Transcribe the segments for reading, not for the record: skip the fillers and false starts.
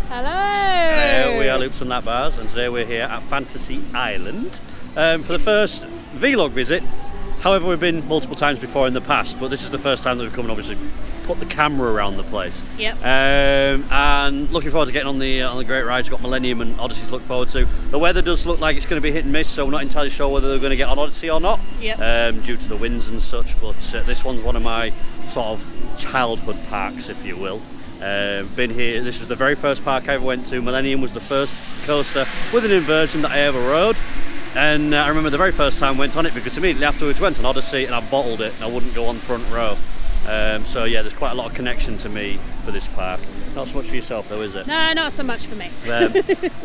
Hello! We are Loops and Lap Bars, and today we're here at Fantasy Island for the first vlog visit. However, we've been multiple times before in the past, but this is the first time that we've come and obviously put the camera around the place. Yep. And looking forward to getting on the great rides. We've got Millennium and Odyssey to look forward to. The weather does look like it's going to be hit and miss, so we're not entirely sure whether they're going to get on Odyssey or not, due to the winds and such. But this one's one of my sort of childhood parks, if you will. Been here, this was the very first park I ever went to. Millennium was the first coaster with an inversion that I ever rode, and I remember the very first time I went on it because immediately afterwards went on Odyssey and I bottled it and I wouldn't go on front row. So yeah, there's quite a lot of connection to me for this park. Not so much for yourself though, is it? No, not so much for me.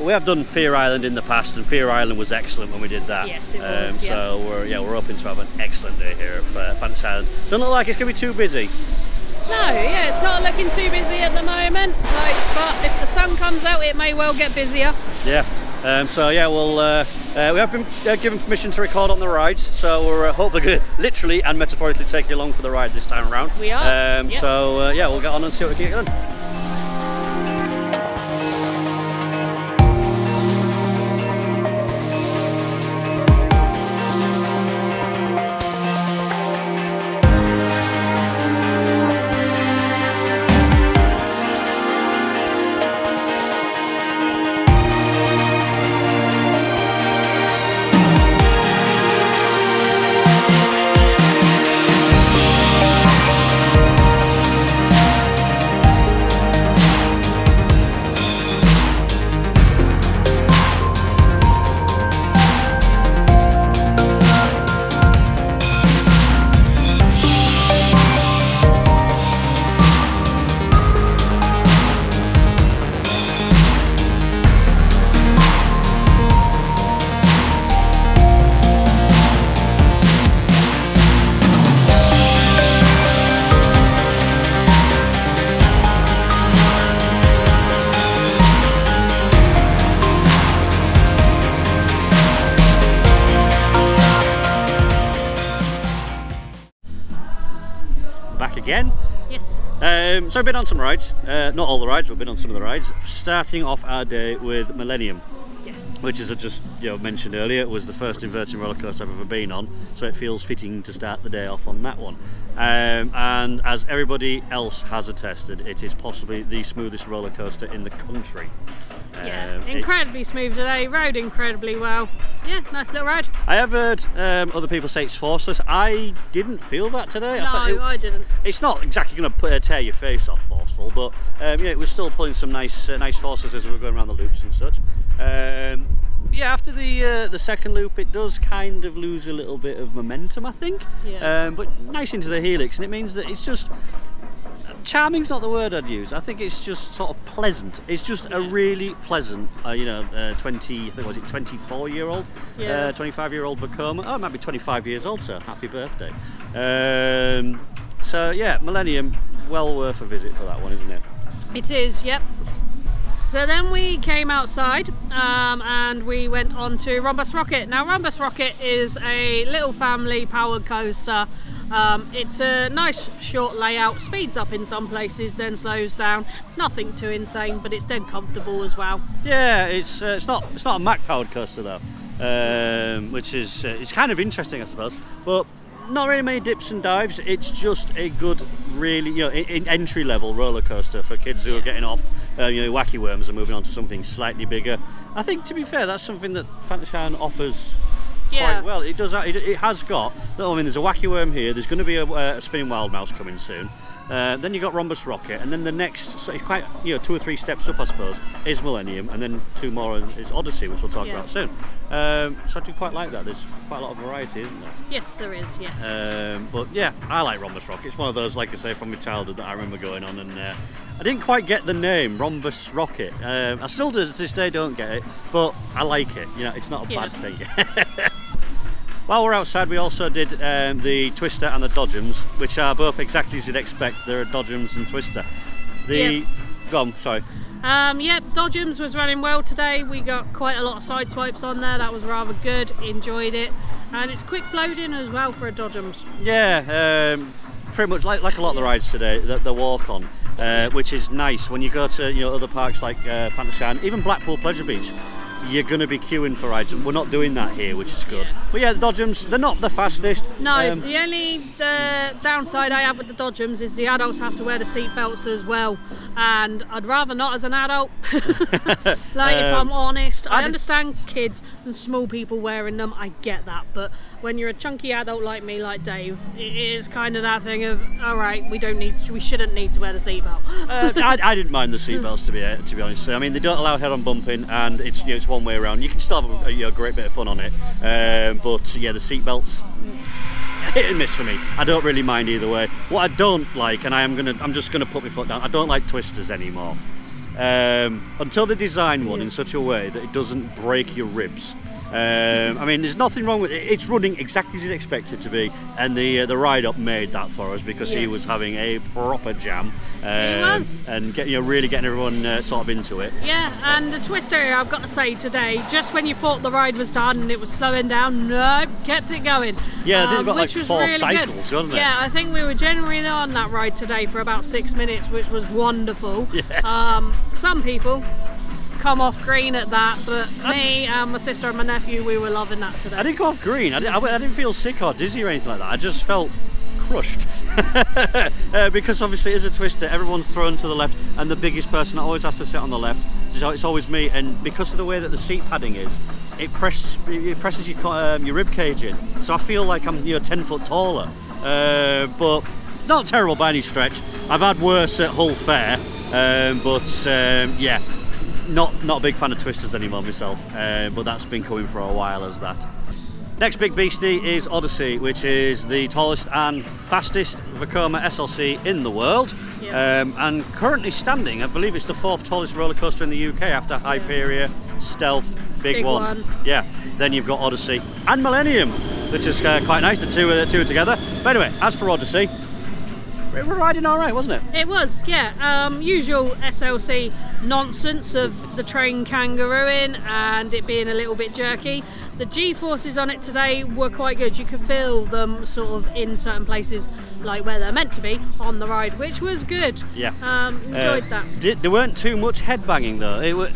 We have done Fear Island in the past, and Fear Island was excellent when we did that. Yes, it was. So we're hoping to have an excellent day here at Fantasy Island. Doesn't look like it's going to be too busy. No, yeah, it's not looking too busy at the moment. But if the sun comes out, it may well get busier. Yeah. So yeah, we have been given permission to record on the rides, so we're hopefully going to literally and metaphorically take you along for the ride this time around. We are. Yep. So yeah, we'll get on and see what we can get done. Back again. Yes. So I've been on some rides, not all the rides, but I've been on some of the rides. Starting off our day with Millennium. Yes. Which, as I just mentioned earlier, was the first inverting roller coaster I've ever been on, so it feels fitting to start the day off on that one. And as everybody else has attested, it is possibly the smoothest roller coaster in the country. Yeah, incredibly smooth today, rode incredibly well. Yeah, nice little ride. I have heard other people say it's forceless. I didn't feel that today. No, I didn't. It's not exactly going to tear your face off forceful, but yeah, it was still pulling some nice forces as we were going around the loops and such. Yeah, after the second loop, it does kind of lose a little bit of momentum, I think. Yeah. But nice into the helix, and it means that it's just charming's not the word I'd use. I think it's just sort of pleasant. It's just a really pleasant, 24-year-old, 25-year-old Vekoma. Oh, it might be 25 years old, so happy birthday. So yeah, Millennium, well worth a visit for that one, isn't it? It is, yep. So then we came outside and we went on to Rhombus Rocket. Now Rhombus Rocket is a little family powered coaster. It's a nice short layout, speeds up in some places then slows down. Nothing too insane, but it's dead comfortable as well. Yeah, it's not a Mack powered coaster though, which is it's kind of interesting, I suppose, but not really many dips and dives. It's just a good, really entry level roller coaster for kids who are getting off wacky worms and moving on to something slightly bigger. I think, to be fair, that's something that Fantasy Island offers quite well. It does. It has got. I mean, there's a wacky worm here. There's going to be a spinning wild mouse coming soon. Then you've got Rhombus Rocket, and then the next, so it's quite 2 or 3 steps up, I suppose, is Millennium, and then 2 more is Odyssey, which we'll talk about soon. So I do quite like that. There's quite a lot of variety, isn't there? Yes, there is. Yes. But yeah, I like Rhombus Rocket. It's one of those, like I say, from my childhood that I remember going on, and I didn't quite get the name Rhombus Rocket. I still to this day don't get it, but I like it. It's not a bad thing. While we're outside, we also did the Twister and the Dodgems, which are both exactly as you'd expect. They're a Dodgems and Twister. Go on, sorry. Yep, Dodgems was running well today. We got quite a lot of side swipes on there. That was rather good. Enjoyed it. And it's quick loading as well for a Dodgems. Yeah, pretty much like a lot of the rides today, the walk on. which is nice. When you go to other parks like Fantasyland, even Blackpool Pleasure Beach, you're going to be queuing for rides. We're not doing that here, which is good. Yeah. But yeah, the Dodgems, they're not the fastest. No, the downside I have with the Dodgems is the adults have to wear the seat belts as well, and I'd rather not as an adult. Like, if I'm honest, I understand kids and small people wearing them, I get that, but when you're a chunky adult like me, like Dave, it is kind of that thing of, all right, we shouldn't need to wear the seatbelt. I didn't mind the seatbelts to be honest. I mean, they don't allow head-on bumping, and it's one way around. You can still have a great bit of fun on it, but yeah, the seatbelts, hit and miss for me. I don't really mind either way. What I don't like, and I'm just gonna put my foot down, I don't like twisters anymore. Until they design one in such a way that it doesn't break your ribs. I mean, there's nothing wrong with it. It's running exactly as you'd expect it to be, and the ride up made that for us because he was having a proper jam. He was, and really getting everyone sort of into it. Yeah, and the twister, I've got to say today, just when you thought the ride was done and it was slowing down, no, kept it going. Yeah, I think we've got like 4 really cycles, wasn't it? Yeah, I think we were generally on that ride today for about 6 minutes, which was wonderful. Yeah. Some people come off green at that, but me and my sister and my nephew, we were loving that today. I didn't go off green. I didn't feel sick or dizzy or anything like that. I just felt crushed. Because obviously as a twister, everyone's thrown to the left, and the biggest person always has to sit on the left. So it's always me, and because of the way that the seat padding is, it presses your rib cage in. So I feel like I'm 10 foot taller, but not terrible by any stretch. I've had worse at Hull Fair, but yeah. Not a big fan of twisters anymore myself, but that's been coming for a while as that. Next big beastie is Odyssey, which is the tallest and fastest Vekoma SLC in the world. Yep. And currently standing, I believe it's the 4th tallest roller coaster in the UK after Hyperia, Stealth, Big One. Yeah, then you've got Odyssey and Millennium, which is quite nice, the two are together. But anyway, as for Odyssey, we were riding all right, wasn't it? It was, yeah. Usual SLC nonsense of the train kangarooing and it being a little bit jerky. The G-forces on it today were quite good. You could feel them sort of in certain places, like where they're meant to be on the ride, which was good. Yeah. Enjoyed that. There weren't too much head banging though.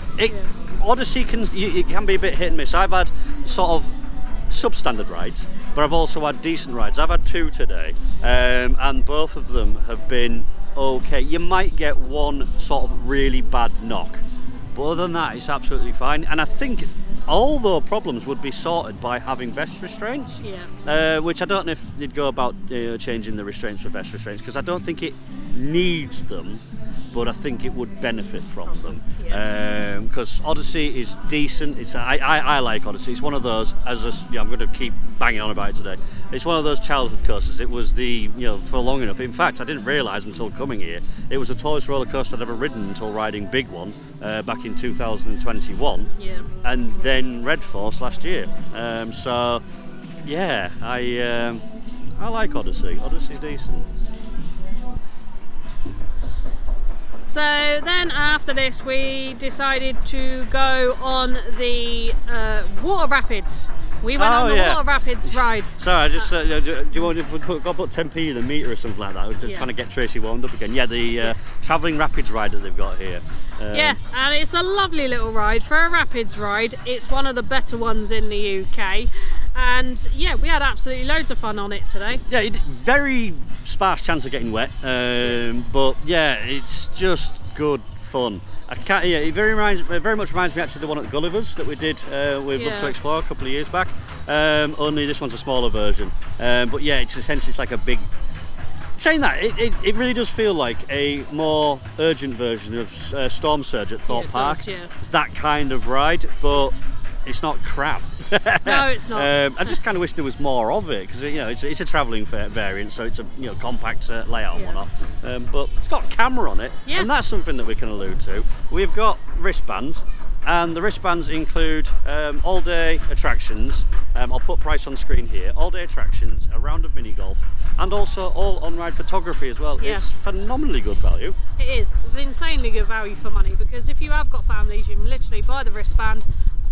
Odyssey it can be a bit hit and miss. I've had sort of substandard rides, but I've also had decent rides. I've had 2 today, and both of them have been okay. You might get one sort of really bad knock, but other than that, it's absolutely fine. And I think all the problems would be sorted by having vest restraints, which I don't know if they'd go about changing the restraints for vest restraints, because I don't think it needs them, but I think it would benefit from them. Because Odyssey is decent. I like Odyssey. It's one of those, I'm going to keep banging on about it today. It's one of those childhood coasters. It was for long enough. In fact, I didn't realise until coming here, it was the tallest roller coaster I'd ever ridden until riding Big One back in 2021. Yeah. And then Red Force last year. So yeah, I like Odyssey. Odyssey's decent. So then after this we decided to go on the water rapids. We went on the water rapids rides. Sorry, I just do you want to put 10p in the meter or something like that? We're just trying to get Tracy warmed up again. Yeah, the travelling rapids ride that they've got here. Yeah, and it's a lovely little ride. For a rapids ride, it's one of the better ones in the UK. And yeah, we had absolutely loads of fun on it today. Yeah, very sparse chance of getting wet, but yeah, it's just good fun. It very much reminds me actually of the one at Gulliver's that we did with Love to Explore a couple of years back. Only this one's a smaller version, but yeah, it's essentially like a big. Saying that, it really does feel like a more urgent version of Storm Surge at Thorpe Park. It's that kind of ride, but it's not crap. No, it's not. I just kind of wish there was more of it, because it's a travelling variant, so it's a compact layout and whatnot. But it's got a camera on it, and that's something that we can allude to. We've got wristbands, and the wristbands include all-day attractions. I'll put price on screen here. All-day attractions, a round of minigolf, and also all on-ride photography as well. It's phenomenally good value. It is. It's insanely good value for money, because if you have got families, you can literally buy the wristband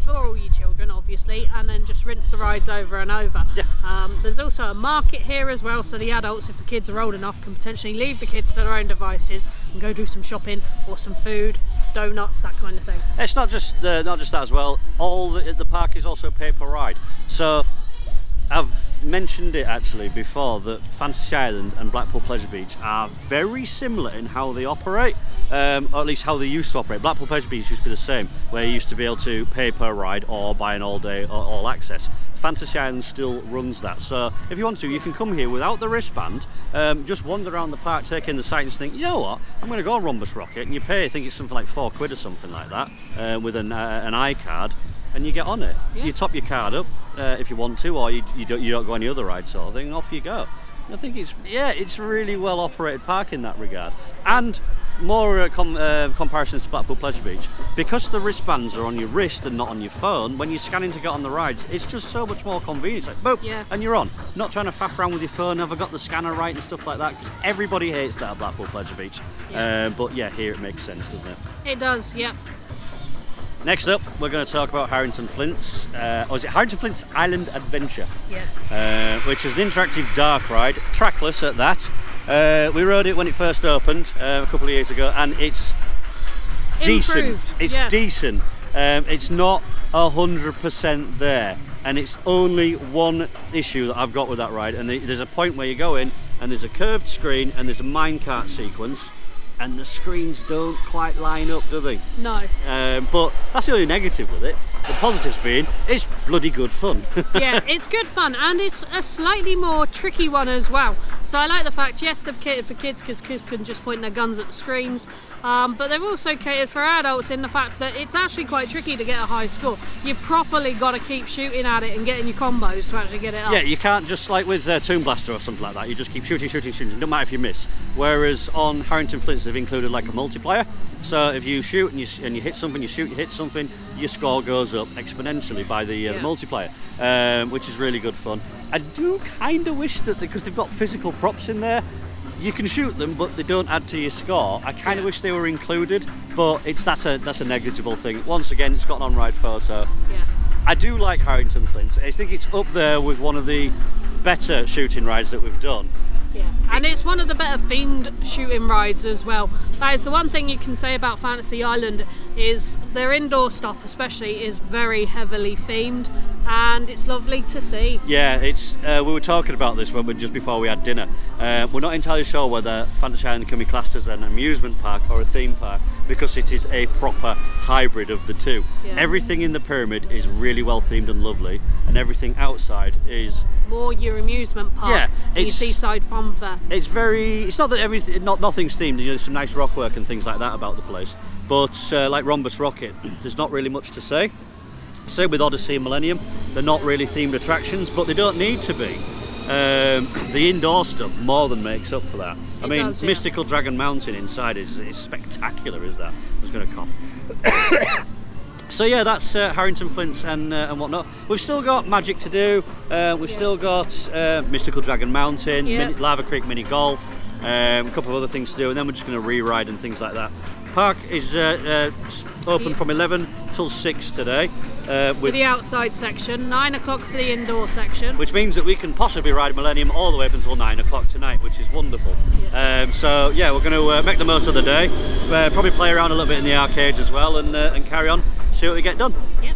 for all your children, obviously, and then just rinse the rides over and over. There's also a market here as well, so the adults, if the kids are old enough, can potentially leave the kids to their own devices, and go do some shopping or some food, donuts, that kind of thing. It's not just that as well. The park is also pay per ride. So I've mentioned it actually before that Fantasy Island and Blackpool Pleasure Beach are very similar in how they operate, or at least how they used to operate. Blackpool Pleasure Beach used to be the same, where you used to be able to pay per ride or buy an all-day or all access. Fantasy Island still runs that, so if you want to, you can come here without the wristband, just wander around the park, take in the sights and think, you know what, I'm going to go on Rhombus Rocket, and you pay, I think it's something like £4 or something like that, with an iCard, and you get on it. Yeah. You top your card up if you want to, or you don't go any other ride sort of thing, and off you go. I think it's really well operated park in that regard. And more comparisons to Blackpool Pleasure Beach, because the wristbands are on your wrist and not on your phone. When you're scanning to get on the rides, it's just so much more convenient. It's like boop, and you're on. Not trying to faff around with your phone. Have I got the scanner right and stuff like that? Because everybody hates that at Blackpool Pleasure Beach. But yeah, here it makes sense, doesn't it? It does. Yeah. Next up, we're going to talk about Harrington Flint's, or is it Harrington Flint's Island Adventure? Yeah. Which is an interactive dark ride, trackless at that. We rode it when it first opened a couple of years ago, and it's decent. Improved. It's decent. It's not 100% there, and it's only one issue that I've got with that ride. And there's a point where you go in, and there's a curved screen, and there's a minecart sequence. And the screens don't quite line up, do they? No. But that's the only negative with it. The positives being, it's bloody good fun. Yeah, it's good fun, and it's a slightly more tricky one as well. So I like the fact, yes, they've catered for kids because kids can just point their guns at the screens, but they've also catered for adults in the fact that it's actually quite tricky to get a high score. You've properly got to keep shooting at it and getting your combos to actually get it up. Yeah, you can't just like with Tomb Blaster or something like that, you just keep shooting, no matter if you miss. Whereas on Harrington Flints they've included like a multiplier, so if you shoot and you hit something, you hit something, your score goes up exponentially by the multiplier, which is really good fun. I do kind of wish that, because they've got physical props in there, you can shoot them but they don't add to your score. I kind of wish they were included, but that's a negligible thing. Once again, it's got an on-ride photo. Yeah. I do like Harrington Flints. I think it's up there with one of the better shooting rides that we've done. Yeah, and it's one of the better themed shooting rides as well. That is the one thing you can say about Fantasy Island, is their indoor stuff especially is very heavily themed, and it's lovely to see. Yeah, it's we were talking about this just before we had dinner. We're not entirely sure whether Fantasy Island can be classed as an amusement park or a theme park, because it is a proper hybrid of the two. Yeah. Everything in the pyramid is really well themed and lovely, and everything outside is more your amusement park. Yeah, and your seaside fun fair. It's not that nothing's themed. You know, there's some nice rock work and things like that about the place, but like Rhombus Rocket, there's not really much to say. Same with Odyssey and Millennium, they're not really themed attractions, but they don't need to be. The indoor stuff more than makes up for that. I mean, does, yeah. Mystical Dragon Mountain inside is spectacular, is that? I was going to cough. So yeah, that's Harrington Flints and whatnot. We've still got magic to do. We've still got Mystical Dragon Mountain, Lava Creek mini golf, a couple of other things to do, and then we're just going to re-ride and things like that. Park is open from 11 till 6 today. For the outside section, 9 o'clock for the indoor section. Which means that we can possibly ride Millennium all the way up until 9 o'clock tonight, which is wonderful. Yeah. So yeah, we're going to make the most of the day. Probably play around a little bit in the arcades as well, and carry on, see what we get done. Yep.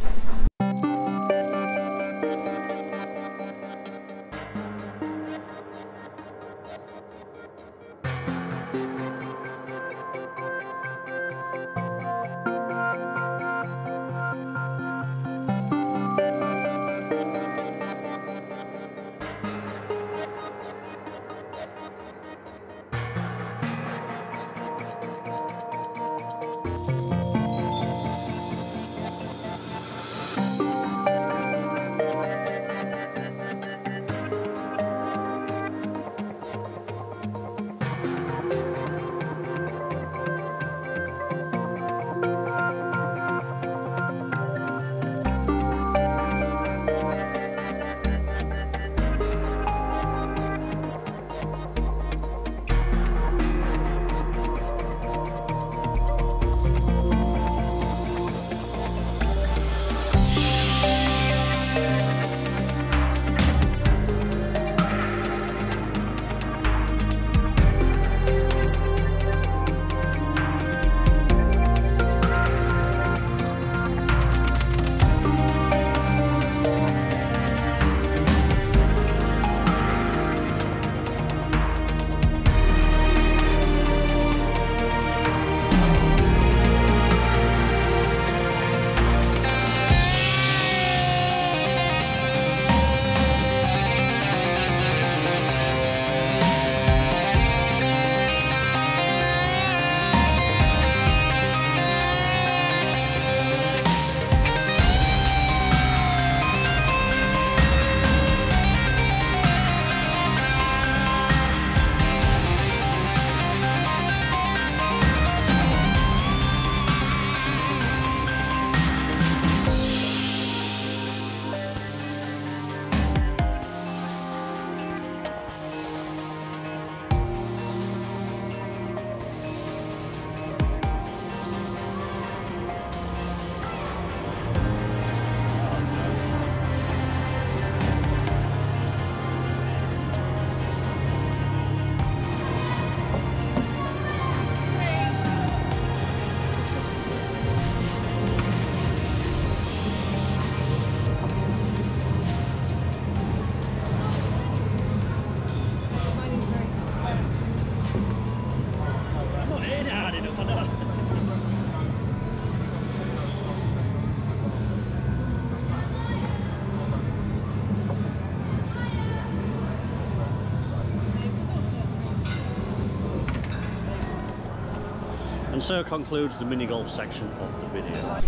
also concludes the mini golf section of the video.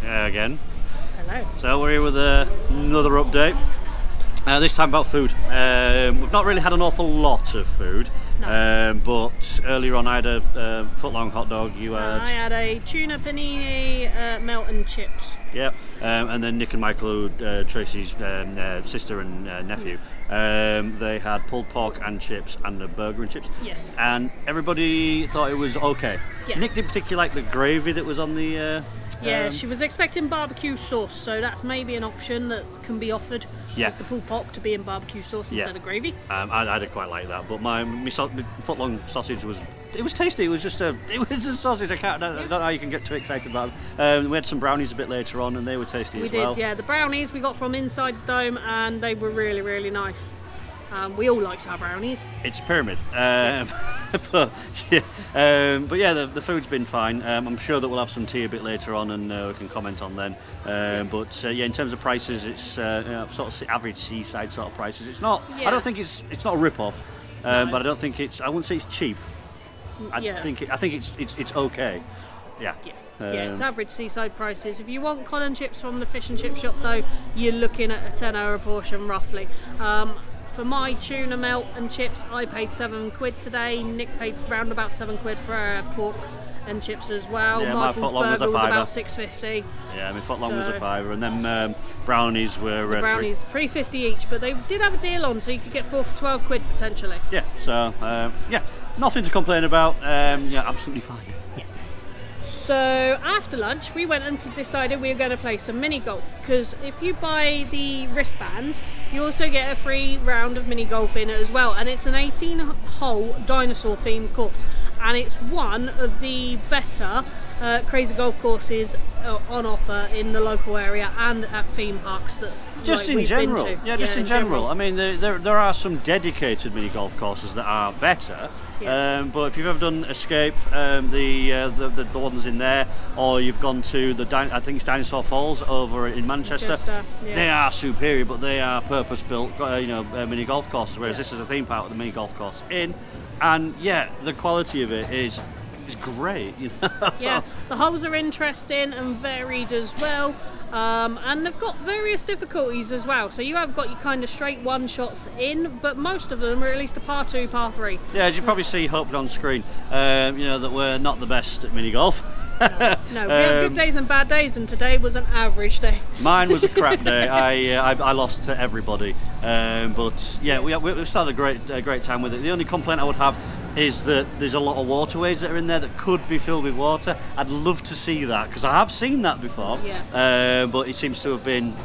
Again. Hello. So we're here with another update. This time about food. We've not really had an awful lot of food, no. But earlier on I had a foot-long hot dog. You had... I had a tuna panini, melt and chips. Yep. And then Nick and Michael, Tracy's sister and nephew, they had pulled pork and chips and a burger and chips. Yes. And everybody thought it was okay. Yeah. Nick did particularly like the gravy that was on the... yeah, she was expecting barbecue sauce, so that's maybe an option that can be offered. Yeah. Is the pulled pork to be in barbecue sauce instead of gravy. I did quite like that, but my foot-long sausage was tasty. It was just a sausage. I don't know how you can get too excited about it. We had some brownies a bit later on, and they were tasty as well. We did, yeah. The brownies we got from inside the dome, and they were really, really nice. We all liked our brownies. It's a pyramid, but yeah, the food's been fine. I'm sure that we'll have some tea a bit later on, and we can comment on then. But yeah, in terms of prices, it's sort of average seaside sort of prices. It's not. Yeah. I don't think it's not a rip-off, no. But I don't think it's. I wouldn't say it's cheap. I think it's okay. Yeah. Yeah, it's average seaside prices. If you want cod and chips from the fish and chip shop, though, you're looking at a £10 a portion roughly. For my tuna melt and chips, I paid £7 today. Nick paid around about £7 for pork and chips as well. Yeah, Michael's burger was about £6.50. Yeah, my foot long was a £5, and then brownies were brownies £3.50 each. But they did have a deal on, so you could get 4 for £12 potentially. Yeah, so yeah, nothing to complain about. Yeah, absolutely fine. Yes. So after lunch we went and decided we were going to play some mini golf, because if you buy the wristbands you also get a free round of mini golf in it as well, and it's an 18-hole dinosaur themed course, and it's one of the better crazy golf courses on offer in the local area and at theme parks that just in general. Yeah, just in general. I mean, there are some dedicated mini golf courses that are better. Yeah. But if you've ever done Escape, the ones in there, or you've gone to I think it's Dinosaur Falls over in Manchester, yeah. They are superior, but they are purpose-built, mini golf courses. Whereas this is a theme park with the mini golf course in, and yeah, the quality of it is great. Yeah, the holes are interesting and varied as well. And they've got various difficulties as well, so you have got your kind of straight one shots in, but most of them are at least a par 2, par 3. Yeah, as you probably see hopefully on screen, that we're not the best at mini golf. No, we have good days and bad days, and today was an average day. Mine was a crap day. I lost to everybody, but yeah, yes. we started a great time with it. The only complaint I would have is that there's a lot of waterways that are in there that could be filled with water. I'd love to see that, because I have seen that before, yeah. But it seems to have been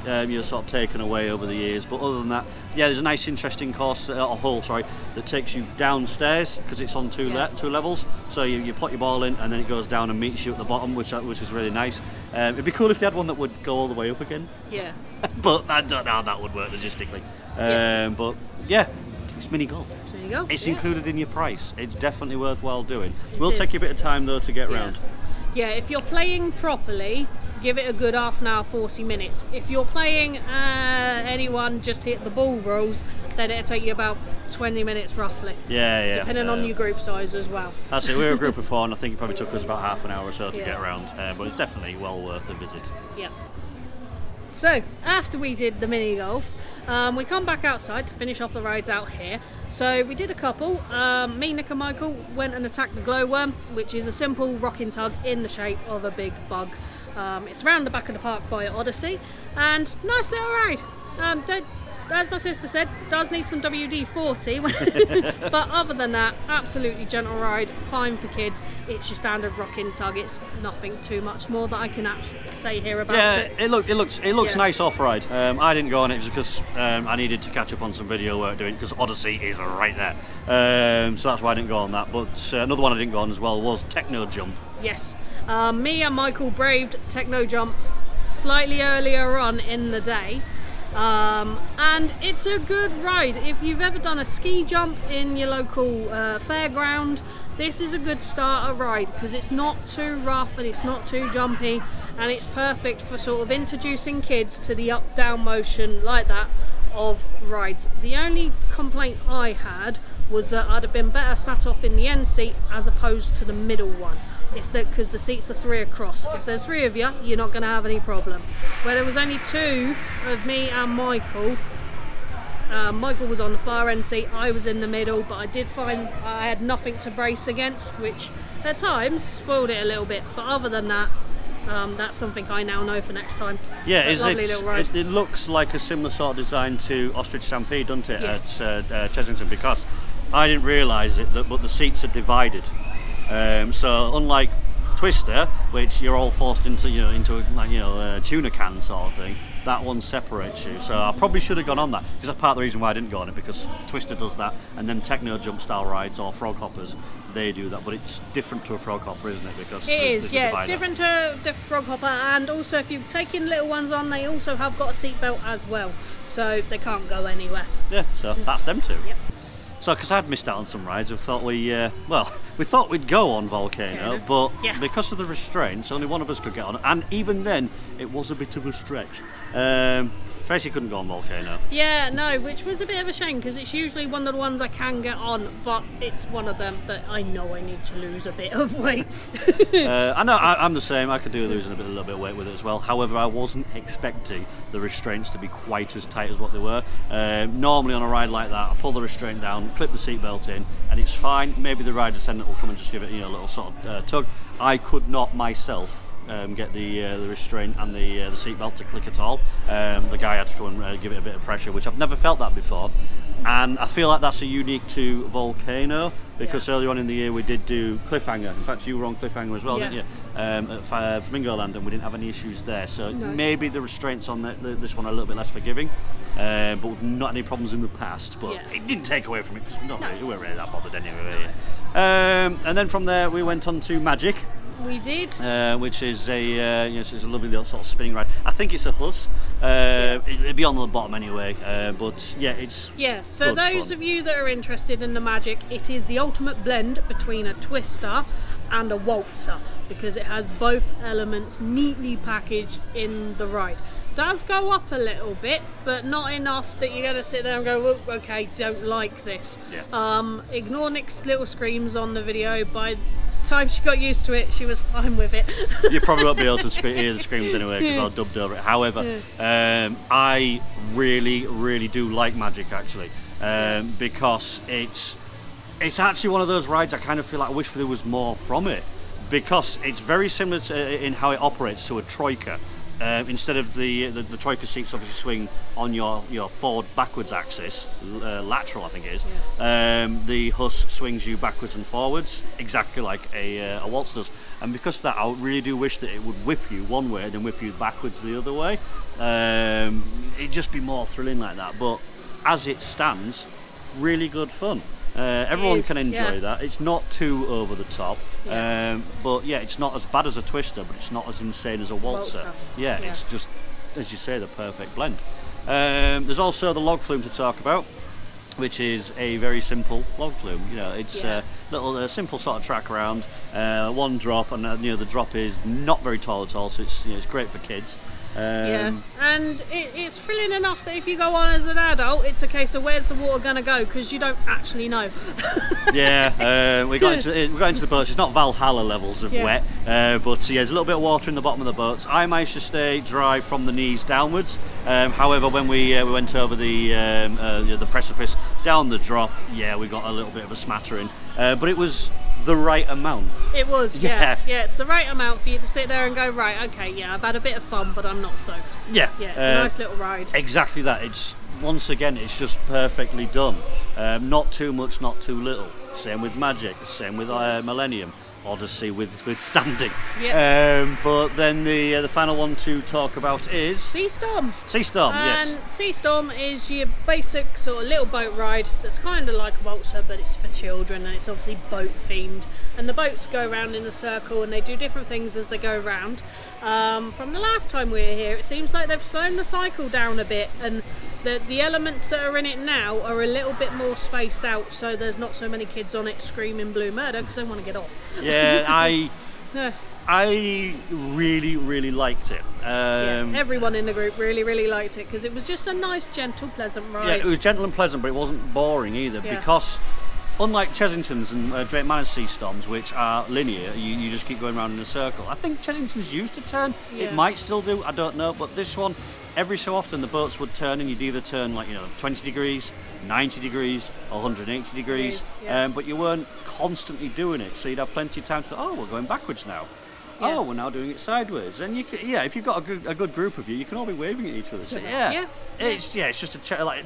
sort of taken away over the years. But other than that, yeah, there's a nice interesting course, hole, that takes you downstairs, because it's on two levels. So you put your ball in and then it goes down and meets you at the bottom, which is really nice. It'd be cool if they had one that would go all the way up again. Yeah. But I don't know how that would work logistically. But yeah, it's mini golf. It's included in your price. It's definitely worthwhile doing. Will take you a bit of time though to get round. Yeah, if you're playing properly, give it a good half an hour, 40 minutes. If you're playing anyone just hit the ball rules, then it'll take you about 20 minutes roughly. Yeah. Depending on your group size as well. That's it. We were a group of 4, and I think it probably took us about half an hour or so to get around. But it's definitely well worth a visit. Yeah. So after we did the mini golf, we come back outside to finish off the rides out here. So we did a couple. Me, Nick and Michael went and attacked the glowworm, which is a simple rocking tug in the shape of a big bug. It's around the back of the park by Odyssey, and nice little ride. As my sister said, does need some WD-40, but other than that, absolutely gentle ride, fine for kids. It's your standard rocking tug. It's nothing too much more that I can say here about it. Yeah, it looks nice off ride. I didn't go on it because I needed to catch up on some video work doing, because Odyssey is right there. So that's why I didn't go on that. But another one I didn't go on as well was Techno Jump. Yes, me and Michael braved Techno Jump slightly earlier on in the day. And it's a good ride. If you've ever done a ski jump in your local fairground, this is a good starter ride, because it's not too rough and it's not too jumpy, and it's perfect for sort of introducing kids to the up-down motion like that of rides. The only complaint I had was that I'd have been better sat off in the end seat as opposed to the middle one, because the seats are 3 across. If there's 3 of you, you're not going to have any problem. Where there was only 2 of me and Michael, Michael was on the far end seat, I was in the middle, but I did find I had nothing to brace against, which at times spoiled it a little bit. But other than that, that's something I now know for next time. Yeah, it looks like a similar sort of design to Ostrich Stampede, doesn't it? Yes. At Chesington, because I didn't realise it, but the seats are divided. So unlike Twister, which you're all forced into a tuna can sort of thing, that one separates you. So I probably should have gone on that, because that's part of the reason why I didn't go on it, because Twister does that, and then Techno Jump style rides or Frog Hoppers, they do that, but it's different to a Frog Hopper, isn't it? Because it's different to the Frog Hopper, and also if you're taking little ones on, they also have got a seatbelt as well, so they can't go anywhere. Yeah, so that's them two. Yep. So, because I'd missed out on some rides, I thought we thought we'd go on Volcano, but because of the restraints, only one of us could get on, and even then, it was a bit of a stretch. Tracy couldn't go on Volcano. Yeah, no, which was a bit of a shame, because it's usually one of the ones I can get on, but it's one of them that I know I need to lose a bit of weight. I know, I'm the same. I could do losing a little bit of weight with it as well. However, I wasn't expecting the restraints to be quite as tight as what they were. Normally on a ride like that, I pull the restraint down, clip the seatbelt in, and it's fine. Maybe the ride attendant will come and just give it a little sort of tug. I could not myself get the restraint and the seatbelt to click at all. The guy had to come and give it a bit of pressure, which I've never felt that before, and I feel like that's a unique to Volcano, because earlier on in the year we did do Cliffhanger. In fact, you were on Cliffhanger as well, didn't you? At Flamingo Land, and we didn't have any issues there, so maybe the restraints on this one are a little bit less forgiving, but we've not any problems in the past, but it didn't take away from it, because we weren't really that bothered anyway. And then from there we went on to Magic. We did. Which is it's a lovely little sort of spinning ride. I think it's a Huss. It'll be on the bottom anyway, but it's for those of you that are interested in the Magic, it is the ultimate blend between a Twister and a Waltzer, because it has both elements neatly packaged in the ride. Does go up a little bit, but not enough that you're going to sit there and go, oh, okay, don't like this. Ignore Nick's little screams on the video. By the time she got used to it, she was fine with it. You probably won't be able to hear the screams anyway, because I'll dubbed over it. However, I really do like Magic, actually, because it's actually one of those rides I kind of feel like I wish there was more from it, because it's very similar in how it operates to a Troika. Instead of the Troika seats obviously swing on your forward backwards axis, lateral I think it is, the Huss swings you backwards and forwards, exactly like a Waltz does. And because of that, I really do wish that it would whip you one way and then whip you backwards the other way. It'd just be more thrilling like that, but as it stands, really good fun. Everyone can enjoy that. It's not too over the top, but it's not as bad as a Twister, but it's not as insane as a Waltzer. It's just, as you say, the perfect blend. There's also the log flume to talk about, which is a very simple log flume. It's a little simple sort of track around, one drop, and the drop is not very tall at all, so it's great for kids. And it's thrilling enough that if you go on as an adult, it's a case of where's the water going to go, because you don't actually know. We got into the boats. It's not Valhalla levels of wet, but there's a little bit of water in the bottom of the boats. I managed to stay dry from the knees downwards. However, when we went over the precipice down the drop, we got a little bit of a smattering, but it was the right amount. It was, it's the right amount for you to sit there and go, right, okay, I've had a bit of fun, but I'm not soaked. It's a nice little ride. Exactly that. Once again, it's just perfectly done. Not too much, not too little. Same with Magic, same with Millennium. Odyssey with standing. But then the final one to talk about is Sea Storm. Sea Storm, and Sea Storm is your basic sort of little boat ride that's kind of like a Waltzer, but it's for children, and it's obviously boat themed. And the boats go around in a circle, and they do different things as they go around. From the last time we were here, it seems like they've slowed the cycle down a bit, and the elements that are in it now are a little bit more spaced out, so there's not so many kids on it screaming blue murder because they want to get off. I really liked it. Everyone in the group really liked it because it was just a nice, gentle, pleasant ride. Yeah, it was gentle and pleasant, but it wasn't boring either because unlike Chessington's and Drake Manor Sea Storms, which are linear, you just keep going around in a circle. I think Chessington's used to turn. It might still do, I don't know, but this one, every so often the boats would turn, and you'd either turn 20 degrees, 90 degrees, or 180 degrees, but you weren't constantly doing it, so you'd have plenty of time to go, oh, we're going backwards now. Oh, we're now doing it sideways. And you can, if you've got a good group of you, you can all be waving at each other. So it's just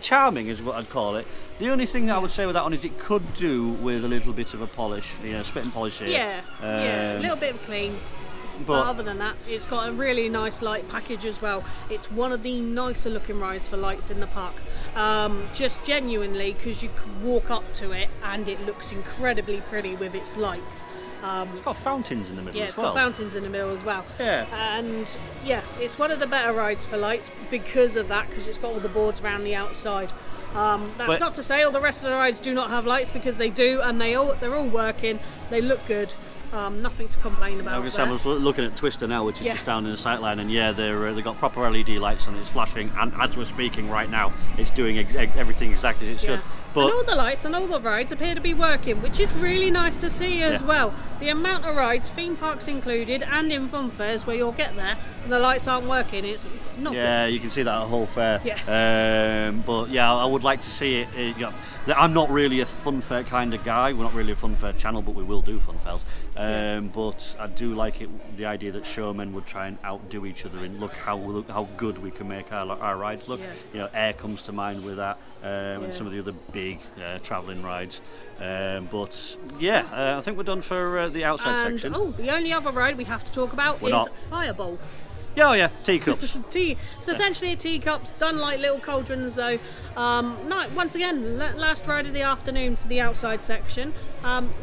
charming is what I'd call it. The only thing that I would say with that one is it could do with a little bit of a polish, spit and polish here. A little bit of clean. But other than that, it's got a really nice light package as well. It's one of the nicer looking rides for lights in the park. Just genuinely, because you can walk up to it and it looks incredibly pretty with its lights. It's got fountains in the middle as well. Yeah, it's got fountains in the middle as well. Yeah. And it's one of the better rides for lights because of that, because it's got all the boards around the outside. That's not to say all the rest of the rides do not have lights, because they do, and they're all working. They look good. Nothing to complain about. I was looking at Twister now, which is just down in the sightline, and they've got proper LED lights on it. It's flashing, and as we're speaking right now, it's doing everything exactly as it should. But and all the lights and all the rides appear to be working, which is really nice to see as well. The amount of rides, theme parks included, and in fun fairs where you'll get there and the lights aren't working, it's not good. You can see that at Hull Fair. But I would like to see it. I'm not really a fun fair kind of guy. We're not really a fun fair channel, but we will do fun fairs. But I do like the idea that showmen would try and outdo each other and look how good we can make our rides look. Air comes to mind with that, and some of the other big travelling rides. I think we're done for the outside section. Oh, the only other ride we have to talk about is Fireball. Oh yeah, teacups. So essentially teacups, done like little cauldrons though. Once again, last ride of the afternoon for the outside section.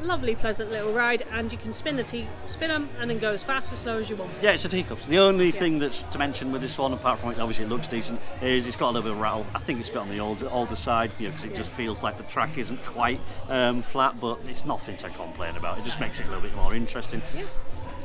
Lovely, pleasant little ride, and you can spin them, and then go as fast as slow as you want. Yeah, it's a teacups. The only thing that's to mention with this one, apart from it obviously it looks decent, is it's got a little bit of rattle. I think it's a bit on the older side, because it just feels like the track isn't quite flat, but it's nothing to complain about. It just makes it a little bit more interesting.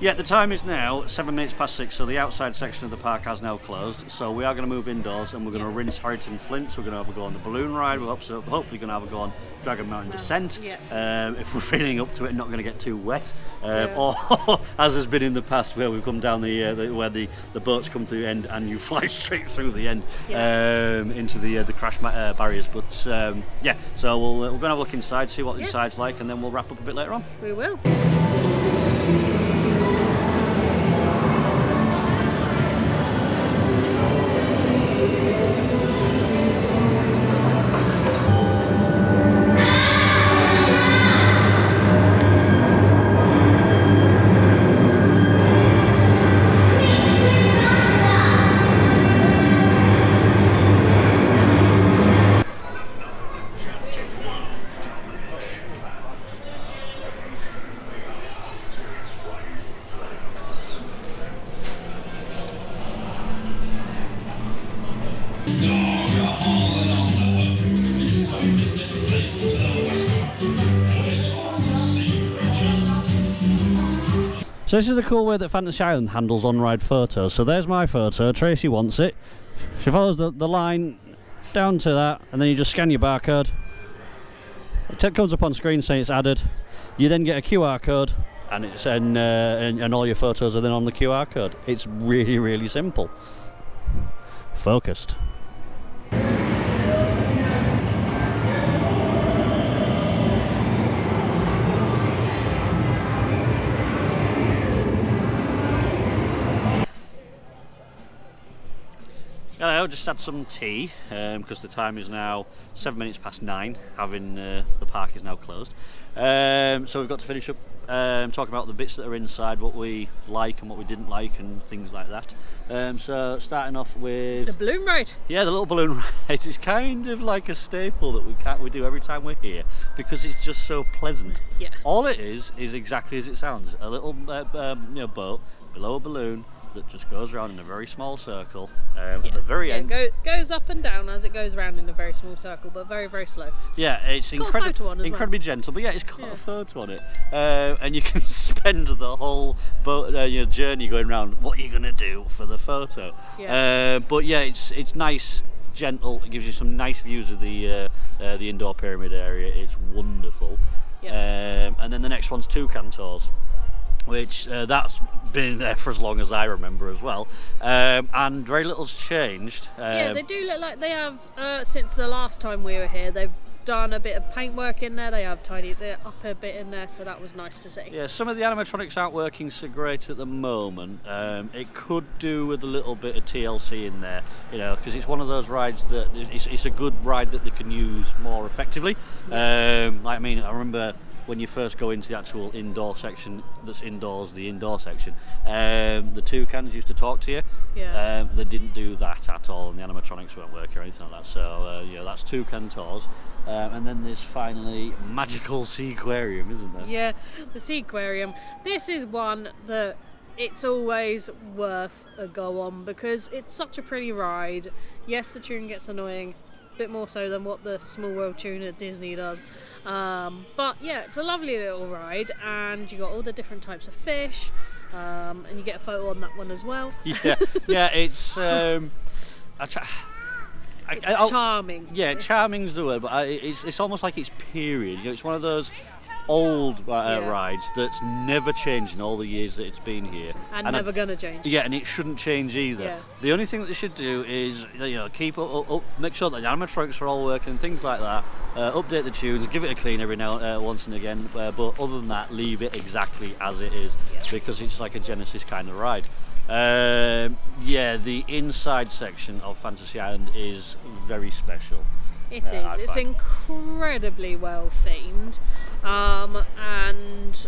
Yeah, the time is now 6:07, so the outside section of the park has now closed. So we are going to move indoors, and we're going to rinse Harrington Flint. So we're going to have a go on the balloon ride. We're hopefully going to have a go on Dragon Mountain Descent. If we're feeling up to it and not going to get too wet, or as has been in the past, where we've come down where the boats come to the end and you fly straight through the end into the crash barriers. But so we're going to have a look inside, see what the inside's like, and then we'll wrap up a bit later on. We will. So this is a cool way that Fantasy Island handles on-ride photos. So there's my photo, Tracy wants it. She follows the line down to that, and then you just scan your barcode. It comes up on screen saying it's added. You then get a QR code, and it's and all your photos are then on the QR code. It's really simple. Focused. Hello, just had some tea because the time is now 9:07, having the park is now closed. So we've got to finish up talking about the bits that are inside, what we like and what we didn't like, and things like that. So starting off with the balloon ride. Yeah, the little balloon ride. It's kind of like a staple that we do every time we're here because it's just so pleasant. Yeah. All it is exactly as it sounds. A little boat below a balloon, that just goes around in a very small circle at the very end. Goes up and down as it goes around in a very small circle, but very, very slow. Yeah, it's incredibly gentle, but it's got a photo on it, and you can spend the whole boat journey going around. What are you going to do for the photo? But it's nice, gentle. It gives you some nice views of the indoor pyramid area. It's wonderful. And then the next one's Toucan Tours, which that's been there for as long as I remember as well, and very little's changed. They do look like they have since the last time we were here. They've done a bit of paintwork in there. They have tidied it up a bit in there, so that was nice to see. Yeah, some of the animatronics aren't working so great at the moment. It could do with a little bit of TLC in there, because it's one of those rides that it's a good ride that they can use more effectively. I remember when you first go into the actual indoor section that's indoors, the indoor section, the toucans used to talk to you. They didn't do that at all, and the animatronics weren't working or anything like that. So that's Toucan Tours. And then there's finally Magical Seaquarium, isn't there? Yeah, the Seaquarium. This is one that it's always worth a go on because it's such a pretty ride. Yes, the tune gets annoying, a bit more so than what the Small World tune at Disney does. But yeah, it's a lovely little ride, and you got all the different types of fish, and you get a photo on that one as well. It's it's charming. Yeah, charming's the word, but it's almost like it's period. It's one of those old rides that's never changed in all the years that it's been here, and never gonna change. Yeah, and it shouldn't change either. The only thing that they should do is keep up, make sure that the animatronics are all working, things like that. Update the tunes, give it a clean every now once and again, but other than that, leave it exactly as it is, because it's like a Genesis kind of ride. The inside section of Fantasy Island is very special. It is. It's incredibly well themed, and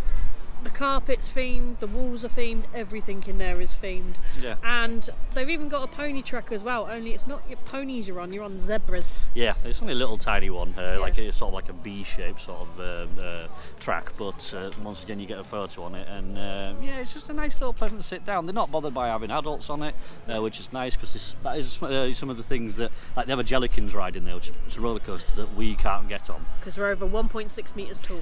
the carpet's themed, the walls are themed, everything in there is themed. And they've even got a pony track as well, only it's not your ponies you're on zebras. Yeah, it's only a little tiny one, like it's sort of like a B-shaped sort of track, but once again you get a photo on it, and it's just a nice little pleasant sit down. They're not bothered by having adults on it, which is nice, because that is some of the things that, like they have a Jellikins ride in there, which is a roller coaster that we can't get on. Because we're over 1.6 metres tall.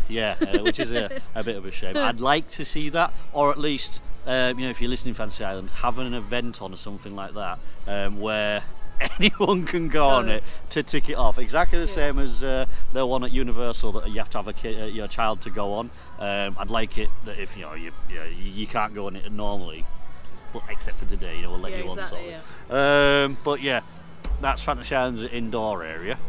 Which is a bit of a shame. I'd like to see that, or at least if you're listening Fantasy Island, having an event on or something like that, where anyone can go on it to tick it off, exactly the same as the one at Universal that you have to have your child to go on. I'd like it that if you can't go on it normally, but except for today, we'll let you on. But that's Fantasy Island's indoor area.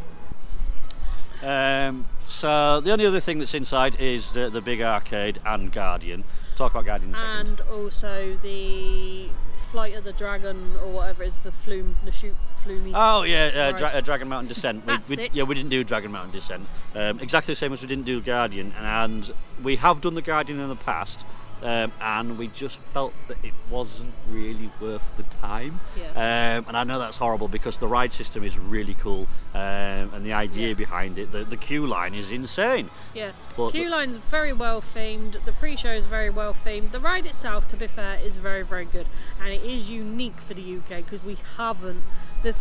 So the only other thing that's inside is the big arcade and Guardian. Talk about Guardian in a second. And also the Flight of the Dragon, or whatever it is, the Flume. Oh yeah, Dragon Mountain Descent. We didn't do Dragon Mountain Descent. Exactly the same as we didn't do Guardian, and we have done the Guardian in the past. And we just felt that it wasn't really worth the time. And I know that's horrible because the ride system is really cool, and the idea behind it, the queue line is insane. Queue line's very well themed, the pre-show is very well themed, the ride itself, to be fair, is very, very good, and it is unique for the UK because we haven't. The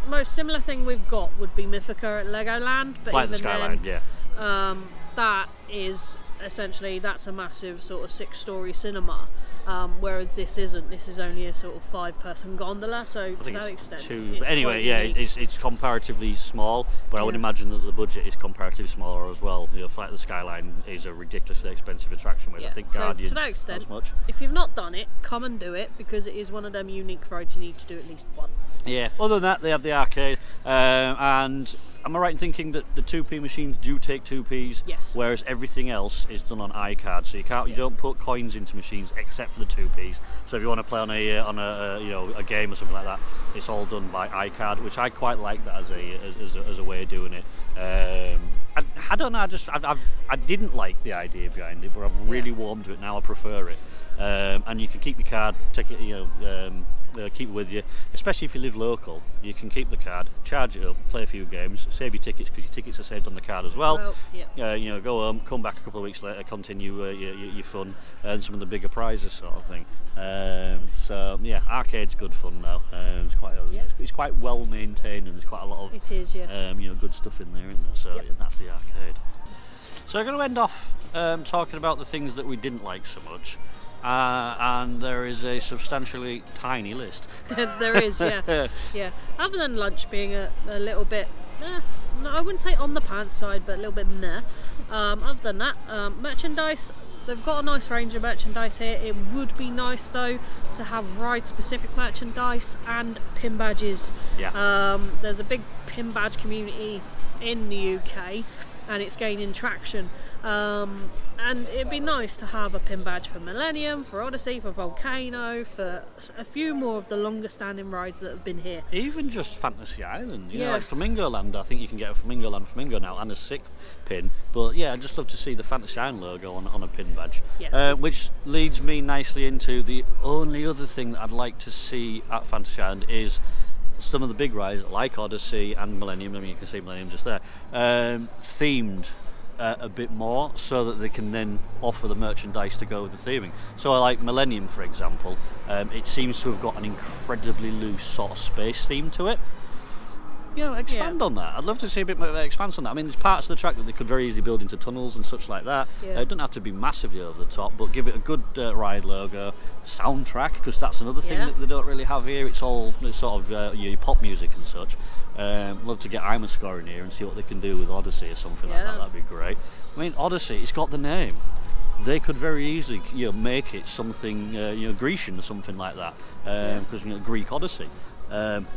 most similar thing we've got would be Mythica at Legoland, but Flight of the Skyline, that is essentially, that's a massive sort of 6-story cinema, whereas this isn't. This is only a sort of 5-person gondola, so to that extent it's anyway, it's comparatively small, but I would imagine that the budget is comparatively smaller as well. Flight of the Skyline is a ridiculously expensive attraction, whereas I think Guardian, so to that extent, not as much. If you've not done it, come and do it, because it is one of them unique rides you need to do at least once. Other than that, they have the arcade, and am I right in thinking that the 2p machines do take 2p's? Yes. Whereas everything else is done on iCard, so you don't put coins into machines except for the 2p's. So if you want to play on a game or something like that, it's all done by iCard, which I quite like that as a way of doing it. I don't know. I didn't like the idea behind it, but I've really warmed to it now. I prefer it. and you can keep your card, take it, keep it with you, especially if you live local. You can keep the card, charge it up, play a few games, save your tickets because your tickets are saved on the card as well. Go home, come back a couple of weeks later, continue your fun, and some of the bigger prizes sort of thing. So yeah, arcade's good fun now. It's quite well maintained, and there's quite a lot of good stuff in there, isn't there? So that's the arcade. So I'm going to end off talking about the things that we didn't like so much. And there is a substantially tiny list. There is, yeah. Other than lunch being a little bit, I wouldn't say on the pants side, but a little bit meh. Other than that, merchandise, they've got a nice range of merchandise here. It would be nice though to have ride-specific merchandise and pin badges. There's a big pin badge community in the UK, and it's gaining traction. And it'd be nice to have a pin badge for Millennium, for Odyssey, for Volcano, for a few more of the longer standing rides that have been here. Even just Fantasy Island, you know, like Flamingo Land. I think you can get a Flamingo now and a sick pin. But yeah, I'd just love to see the Fantasy Island logo on a pin badge. Which leads me nicely into the only other thing that I'd like to see at Fantasy Island is some of the big rides like Odyssey and Millennium. I mean, you can see Millennium just there, themed a bit more, so that they can then offer the merchandise to go with the theming. So I like Millennium, for example. It seems to have got an incredibly loose sort of space theme to it. You know, expand on that. I'd love to see a bit more expanse on that. I mean, there's parts of the track that they could very easily build into tunnels and such like that. It doesn't have to be massively over the top, but give it a good ride logo, soundtrack, because that's another thing that they don't really have here. It's all sort of your pop music and such. Love to get Imascore in here and see what they can do with Odyssey or something like that. That'd be great. I mean, Odyssey, it's got the name. They could very easily, make it something, Grecian or something like that, because Greek Odyssey.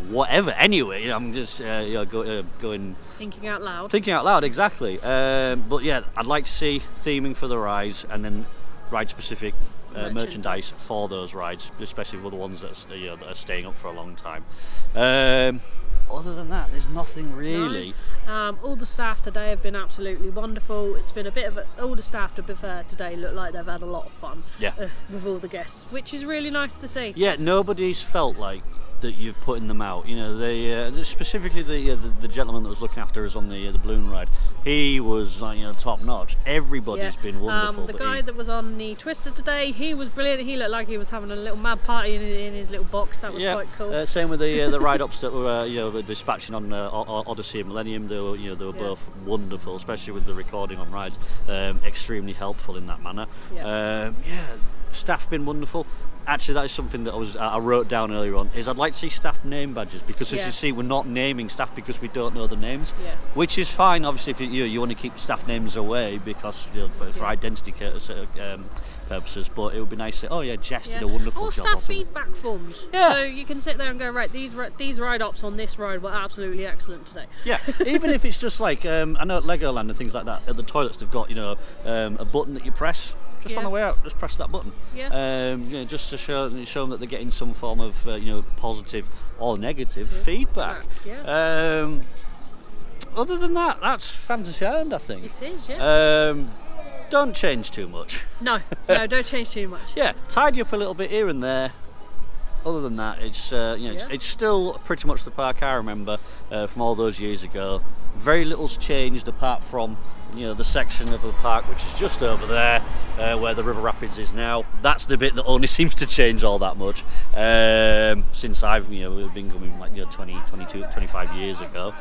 Whatever. Anyway, I'm just going. Thinking out loud. Thinking out loud, exactly. But yeah, I'd like to see theming for the rides, and then ride-specific merchandise for those rides, especially for the ones that are staying up for a long time. Other than that, there's nothing really. No. All the staff today have been absolutely wonderful. It's been a bit of all the staff, to be fair, today look like they've had a lot of fun with all the guests, which is really nice to see. Yeah, nobody's felt like that you're putting them out. You know, they specifically the gentleman that was looking after us on the balloon ride. He was like top notch. Everybody's been wonderful. The guy that was on the Twister today, he was brilliant. He looked like he was having a little mad party in his little box. That was quite cool. Same with the ride ups that were dispatching on Odyssey and Millennium. They were both wonderful, especially with the recording on rides. Extremely helpful in that manner. Staff been wonderful. Actually, that is something that I wrote down earlier on, is I'd like to see staff name badges, because as you see, we're not naming staff because we don't know the names, which is fine. Obviously, if you want to keep staff names away because for identity purposes, but it would be nice to say, Jess did a wonderful job. Or staff feedback forms, so you can sit there and go, right, these ride ups on this ride were absolutely excellent today. Even if it's just like I know at Legoland and things like that, at the toilets they've got a button that you press. Just on the way out, just press that button. Just to show them that they're getting some form of positive or negative feedback. Other than that, that's Fantasy Island, I think. It is, don't change too much. No, don't change too much. Tidy up a little bit here and there. Other than that, it's it's still pretty much the park I remember from all those years ago. Very little's changed apart from the section of the park which is just over there where the River Rapids is now. That's the bit that only seems to change all that much since I've been coming like 20, 22, 25 years ago.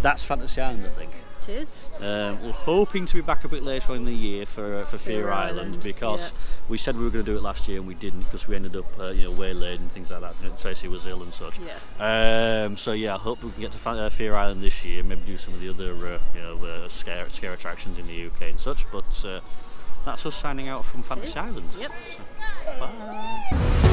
That's Fantasy Island, I think. It is. We're hoping to be back a bit later in the year for Fear Island, because we said we were going to do it last year and we didn't, because we ended up waylaid and things like that. Tracy was ill and such. So I hope we can get to Fear Island this year. Maybe do some of the other scare attractions in the UK and such. But that's us signing out from Fantasy Island. Yep. So, bye.